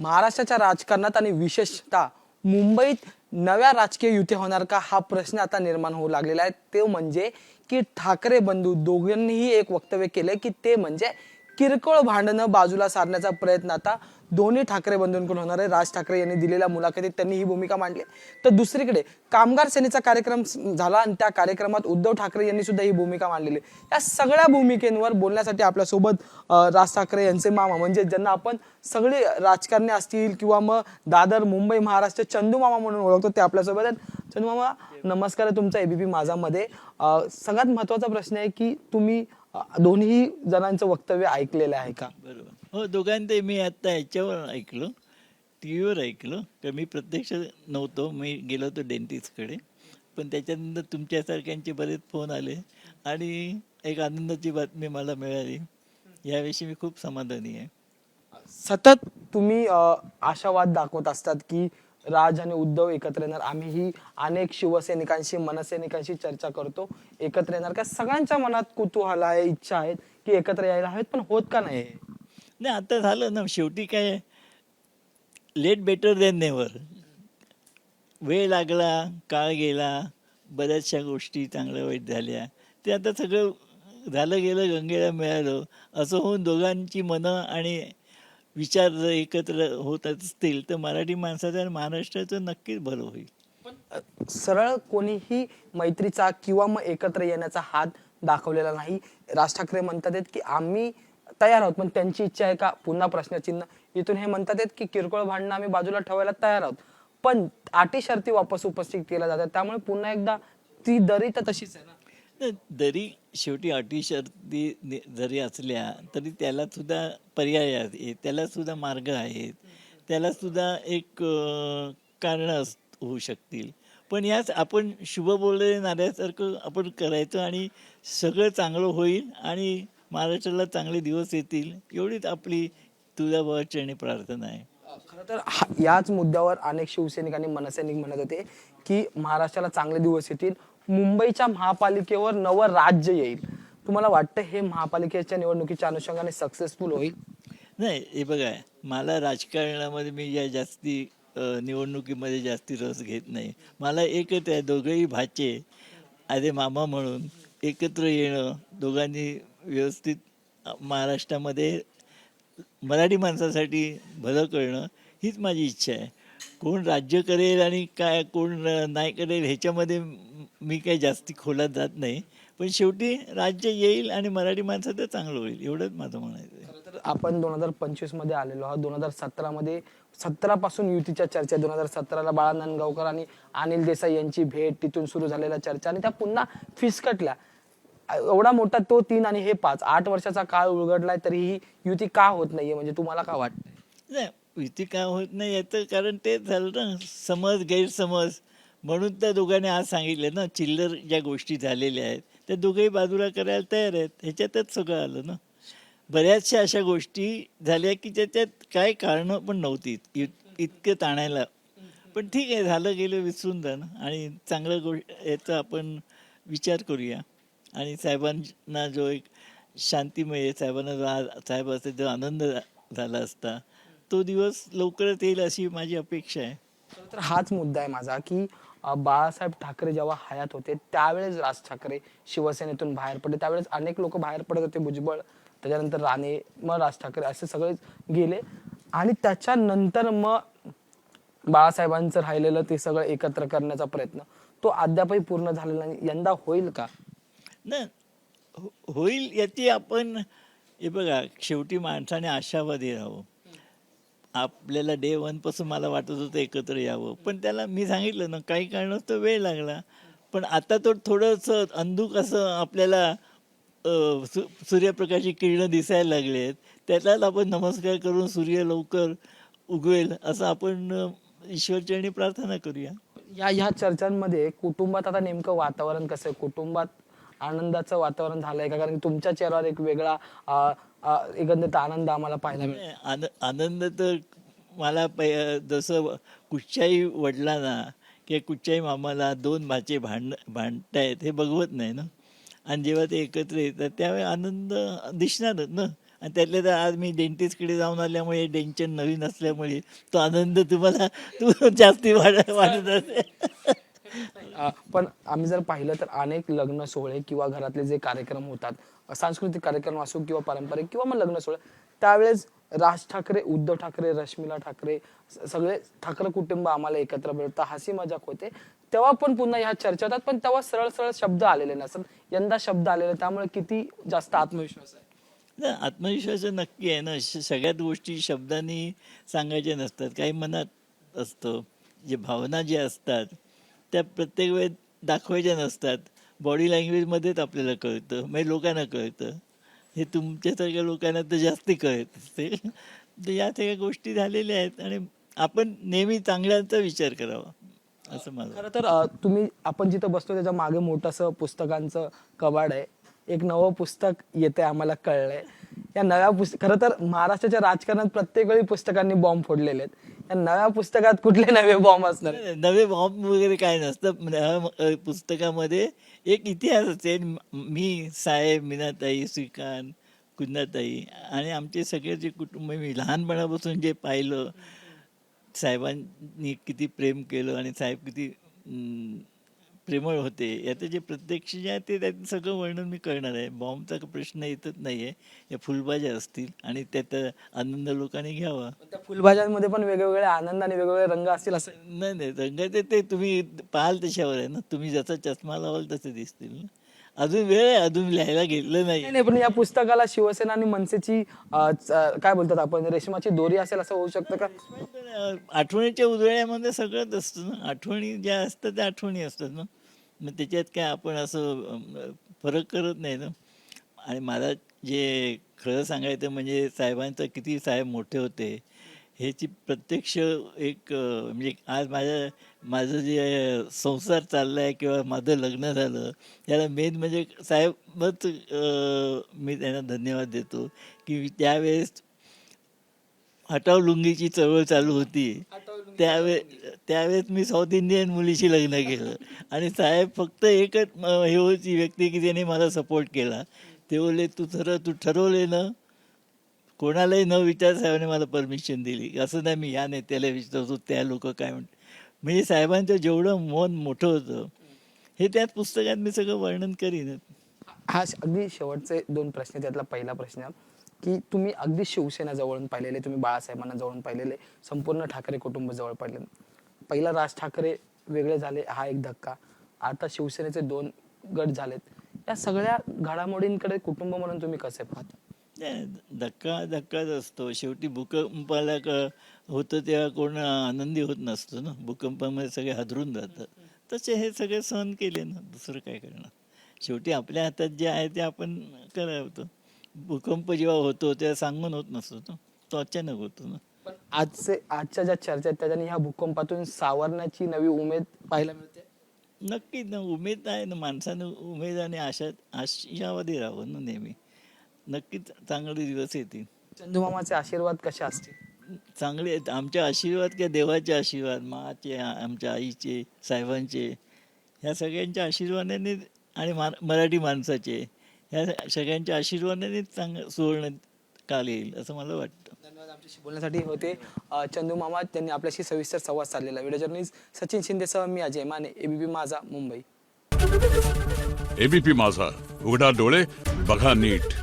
महाराष्ट्राच्या राजकारणात आणि विशेषतः मुंबईत नव्या राजकीय युती होणार का हा प्रश्न आता निर्माण होऊ लागलेला आहे। ते म्हणजे की ठाकरे बंधू दोघांनीही एक वक्तव्य केले की ते म्हणजे किरकोळ भांडणं बाजूला सारण्याचा प्रयत्न आता दोन्ही ठाकरे बंधूंकडून होणार आहे। राज ठाकरे यांनी दिलेल्या मुलाखतीत त्यांनी ही भूमिका मांडली, तर दुसरीकडे कामगार सेनेचा कार्यक्रम झाला आणि त्या कार्यक्रमात उद्धव ठाकरे यांनी सुद्धा ही भूमिका मांडलेली। या सगळ्या भूमिकेंवर बोलण्यासाठी आपल्यासोबत राज ठाकरे यांचे मामा म्हणजे ज्यांना आपण सगळे राजकारणी असतील किंवा मग दादर मुंबई महाराष्ट्र चंदू मामा म्हणून ओळखतो ते आपल्यासोबत आहेत। चंदू मामा नमस्कार आहे तुमचा एबीपी माझामध्ये। सगळ्यात महत्त्वाचा प्रश्न आहे की तुम्ही दोन्ही जणांचं वक्तव्य ऐकलेलं आहे का? बरोबर, हो दोघांचे मी आता याच्यावर ऐकलं, टी व्हीवर ऐकलं, तर मी प्रत्यक्ष नव्हतो, मी गेलो होतो डेंटिस्टकडे, पण त्याच्यानंतर तुमच्यासारख्यांचे बरेच फोन आले आणि एक आनंदाची बातमी मला मिळाली। याविषयी मी खूप समाधानी आहे। सतत तुम्ही आशावाद दाखवत असतात की राज आणि उद्धव एकत्र येणार, आम्हीही अनेक शिवसैनिकांशी मनसैनिकांशी चर्चा करतो, एकत्र येणार का? सगळ्यांच्या मनात कुतूहल आहे, इच्छा आहेत की एकत्र यायला हवेत, पण होत का नाही? नाही आता झालं ना, शेवटी काय, लेट बेटर देन नेव्हर। वेळ लागला, काळ गेला, बऱ्याचशा गोष्टी चांगल्या वाईट झाल्या, ते आता सगळं झालं गेलं, गंगेला मिळालं असं होऊन दोघांची मनं आणि विचार जर एकत्र होत असतील तर मराठी माणसाचं आणि महाराष्ट्राचं नक्कीच भलं होईल। पण सरळ कोणीही मैत्रीचा किंवा मग एकत्र येण्याचा हात दाखवलेला नाही। राज ठाकरे म्हणतात आहेत की आम्ही तयार आहोत, पण त्यांची इच्छा आहे का? पुन्हा प्रश्नचिन्ह इथून। हे म्हणतात आहेत की किरकोळ भांडणं आम्ही बाजूला ठेवायला तयार आहोत, पण अटी शर्ती वापस उपस्थित केल्या जातात, त्यामुळे पुन्हा एकदा ती दरी तर तशीच आहे ना? दरी शेवटी अटी शर्ती जरी असल्या तरी त्याला सुद्धा पर्याय आहेत, त्याला सुद्धा मार्ग आहेत, त्याला सुद्धा एक कारणं होऊ शकतील, पण याच आपण शुभ बोलणाऱ्यासारखं आपण करायचं आणि सगळं चांगलं होईल आणि महाराष्ट्राला चांगले दिवस येतील, एवढीच आपली तुझ्या चरणी प्रार्थना आहे। खरं तर याच मुद्द्यावर अनेक शिवसैनिक आणि मनसैनिक म्हणत होते की महाराष्ट्राला चांगले दिवस येतील, मुंबईच्या महापालिकेवर नवं राज्य येईल। तुम्हाला वाटतं हे महापालिकेच्या निवडणुकीच्या अनुषंगाने सक्सेसफुल होईल? नाही, हे बघा, मला राजकारणामध्ये मी या जास्ती निवडणुकीमध्ये जास्ती रस घेत नाही। मला एकच आहे, दोघंही भाचे आधे मामा म्हणून एकत्र येणं, दोघांनी व्यवस्थित महाराष्ट्रामध्ये मराठी माणसासाठी भलं करणं हीच माझी इच्छा आहे। कोण राज्य करेल आणि काय कोण नाही करेल ह्याच्यामध्ये मी काही जास्ती खोलात जात नाही, पण शेवटी राज्य येईल आणि मराठी माणसाचं चांगलं होईल, एवढंच माझं म्हणायचं आहे। खरं तर आपण 2025 मध्ये आलेलो आहोत। 2017 मध्ये 17 पासून युतीच्या चर्चा, 2017ला बाळा नांदगावकर आणि अनिल देसाई यांची भेट, तिथून सुरू झालेल्या चर्चा आणि त्या पुन्हा फिसकटल्या। एवढा मोठा तो 3 आणि हे 5, 8 वर्षाचा काळ उलगडलाय तरीही युती का होत नाहीये, म्हणजे तुम्हाला का वाटतंय? नाही, युती का होत नाही याचं कारण तेच झालं ना, समज गैरसमज, म्हणून त्या दोघांनी आज सांगितले ना, चिल्लर ज्या गोष्टी झालेल्या आहेत त्या दोघंही बाजूला करायला तयार आहेत, ह्याच्यातच सगळं आलं ना। बऱ्याचशा अशा गोष्टी झाल्या की त्याच्यात काय कारणं पण नव्हती इतकं ताणायला, पण ठीक आहे, झालं गेलं, विसरून जा ना, आणि चांगलं याचा आपण विचार करूया। आणि साहेबांना जो एक शांतिमय, साहेबांना जो साहेबाचा जो आनंद झाला असता तो दिवस लवकरच येईल अशी माझी अपेक्षा आहे। तर हाच मुद्दा आहे माझा की बाळासाहेब ठाकरे जेव्हा हयात होते त्यावेळेस राज ठाकरे शिवसेनेतून बाहेर पडले, त्यावेळेस अनेक लोक बाहेर पडत होते, भुजबळ, त्याच्यानंतर राणे, मग राज ठाकरे असे सगळे गेले आणि त्याच्यानंतर मग बाळासाहेबांचं राहिलेलं ते सगळं एकत्र करण्याचा प्रयत्न तो अद्यापही पूर्ण झालेला नाही। यंदा होईल का? नाही, होईल याची आपण, हे बघा, शेवटी माणसाने आशावादी राहावं। आपल्याला डे 1 पासून मला वाटत होतं एकत्र यावं, पण त्याला मी सांगितलं ना, काही कारणास्तव वेळ लागला, पण आता तो थोडंसं अंधुक असं आपल्याला सूर्यप्रकाशी किरणं दिसायला लागले आहेत, त्यालाच आपण नमस्कार करून सूर्य लवकर उगवेल असं आपण ईश्वरचरणी प्रार्थना करूया। ह्या चर्चांमध्ये कुटुंबात आता नेमकं वातावरण कसं आहे? कुटुंबात आनंदाचं वातावरण झालंय का? कारण तुमच्या चेहऱ्यावर एक वेगळा एकंदरीत आनंद आम्हाला पाहायला मिळतो। आनंद तर मला जसं कुठच्याही वडिलांना किंवा कुठच्याही मामाला 2 भाचे भांडतायत हे बघवत नाही ना, आणि जेव्हा ते एकत्र येतात त्यावेळी आनंद दिसणारच ना। आणि त्यातल्या तर आज मी डेंटिस्टकडे जाऊन आल्यामुळे डेंचन नवीन असल्यामुळे तो आनंद तुम्हाला जास्ती वाढत असेल. पण आम्ही जर पाहिलं तर अनेक लग्न सोहळे किंवा घरातले जे कार्यक्रम होतात, सांस्कृतिक कार्यक्रम असो किंवा पारंपरिक किंवा मग लग्न सोहळे, त्यावेळेस राज ठाकरे, उद्धव ठाकरे, रश्मिला ठाकरे, सगळे ठाकरे कुटुंब आम्हाला एकत्र भेटतं, हसी मजाक होते. तेव्हा पण पुन्हा ह्या चर्चा होतात, पण तेव्हा सरळ सरळ शब्द आलेले नसतात. यंदा शब्द आलेले, त्यामुळे किती जास्त आत्मविश्वास आहे. नाही, आत्मविश्वास नक्की आहे ना. सगळ्याच गोष्टी शब्दांनी सांगायच्या नसतात, काही मनात असतं. जे भावना ज्या असतात त्या प्रत्येक वेळेस दाखवायच्या नसतात. बॉडी लँग्वेजमध्येच आपल्याला कळतं, म्हणजे लोकांना कळतं. हे तुमच्यासारख्या लोकांना तर जास्ती कळत असते. तर या सगळ्या गोष्टी झालेल्या आहेत आणि आपण नेहमी चांगल्याचा विचार करावा असं मला खरं तर आपण जिथं बसतो त्याच्या मागे मोठंसं पुस्तकांचं कबाड आहे. एक नवं पुस्तक येते आम्हाला कळलंय. या नव्या खरं तर महाराष्ट्राच्या राजकारणात प्रत्येक वेळी पुस्तकांनी बॉम्ब फोडलेले आहेत. या नव्या पुस्तकात कुठले नवे बॉम्ब असणार? नवे बॉम्ब वगैरे काय नसतं. पुस्तकामध्ये एक इतिहास असते. मी, साहेब, मीनाताई, श्रीकांत, कुंदाताई आणि आमचे सगळे जे कुटुंब, मी लहानपणापासून जे पाहिलं, साहेबांनी किती प्रेम केलं आणि साहेब किती प्रेमळ होते, याचं जे प्रत्यक्ष जे आहे ते त्याचं सगळं वर्णन मी करणार आहे. बॉम्बचा प्रश्न येतच नाही आहे. या फुलभाज्या असतील आणि त्यात आनंद लोकांनी घ्यावा. त्या फुलभाज्यांमध्ये पण वेगवेगळे आनंद आणि वेगवेगळे रंग असतील असं? नाही नाही, रंगाचे ते तुम्ही पाहाल त्याच्यावर आहे ना. तुम्ही जसा चष्मा लावाल तसे दिसतील ना. अजून वेळ आहे, अजून लिहायला घेतलं नाही. नाही, पण या पुस्तकाला शिवसेना आणि मनसेची काय बोलतात आपण, रेशमाची दोरी असेल असं होऊ शकतं का? आठवणीच्या उजळ्यामध्ये सगळंच असतं ना. आठवणी ज्या असतात त्या आठवणी असतात ना. मग त्याच्यात काय आपण असं फरक करत नाही ना. आणि मला जे खरं सांगायचं म्हणजे साहेबांचं किती साहेब मोठे होते ह्याची प्रत्यक्ष एक म्हणजे आज माझं जे संसार चालला आहे किंवा माझं लग्न झालं त्याला मेन म्हणजे साहेबच मी त्यांना धन्यवाद देतो की त्यावेळेस हटाव लुंगीची चळवळ चालू होती. त्यावेळेस मी साऊथ इंडियन मुलीशी लग्न केलं आणि साहेब फक्त एकच हे होती व्यक्ती की त्याने मला सपोर्ट केला. ते बोलले तू ठरवले ना, कोणालाही न विचार साहेबांनी मला परमिशन दिली. असं नाही मी या नेत्याला विचारतो त्या लोक काय म्हणतात. म्हणजे साहेबांचं जेवढं मन मोठं होतं हे त्यात पुस्तकात मी सगळं वर्णन करीन. हा अगदी शेवटचे 2 प्रश्न. त्यातला पहिला प्रश्न की तुम्ही अगदी शिवसेना जवळून पाहिलेले, तुम्ही बाळासाहेबांना जवळून पाहिलेले, संपूर्ण ठाकरे कुटुंब जवळ पाहिलेलं. पहिला राज ठाकरे वेगळे झाले हा एक धक्का, आता शिवसेनेचे 2 गट झालेत. या सगळ्या घडामोडींकडे कुटुंब म्हणून तुम्ही कसे पाहता? धक्काच असतो. शेवटी भूकंपाला होतं तेव्हा कोण आनंदी होत नसतो ना. भूकंपामध्ये सगळे हादरून जातात. तसे हे सगळे सहन केले ना, दुसरं काय करणार. शेवटी आपल्या हातात जे आहे ते आपण करावं. भूकंप जेव्हा होतो तेव्हा सांगून होत नसतो तो अचानक होतो ना. पण आजच्या ज्या चर्चा आहेत त्याच्याने ह्या भूकंपातून सावरण्याची नवी उमेद पाहायला मिळते. नक्कीच ना, उमेद आहे ना. माणसानं उमेद आणि आशावादी राहावं ना नेहमी. नक्कीच चांगले दिवस येतील. चंदूमामाचे आशीर्वाद कसे असतील? चांगले आहेत. आमचे आशीर्वाद किंवा देवाचे आशीर्वाद, माचे, आमच्या आईचे, साहेबांचे, ह्या सगळ्यांच्या आशीर्वादाने आणि मराठी माणसाचे ह्या सगळ्यांच्या आशीर्वादाने सुवर्ण काल येईल असं मला वाटतं. धन्यवाद आमच्याशी बोलण्यासाठी. होते चंदूमामा, त्यांनी आपल्याशी सविस्तर संवाद साधलेला. व्हिडिओ जर्नलिस्ट सचिन शिंदेसह मी अजय माने, एबीपी माझा, मुंबई. एबीपी माझा, उघडा डोळे बघा नीट.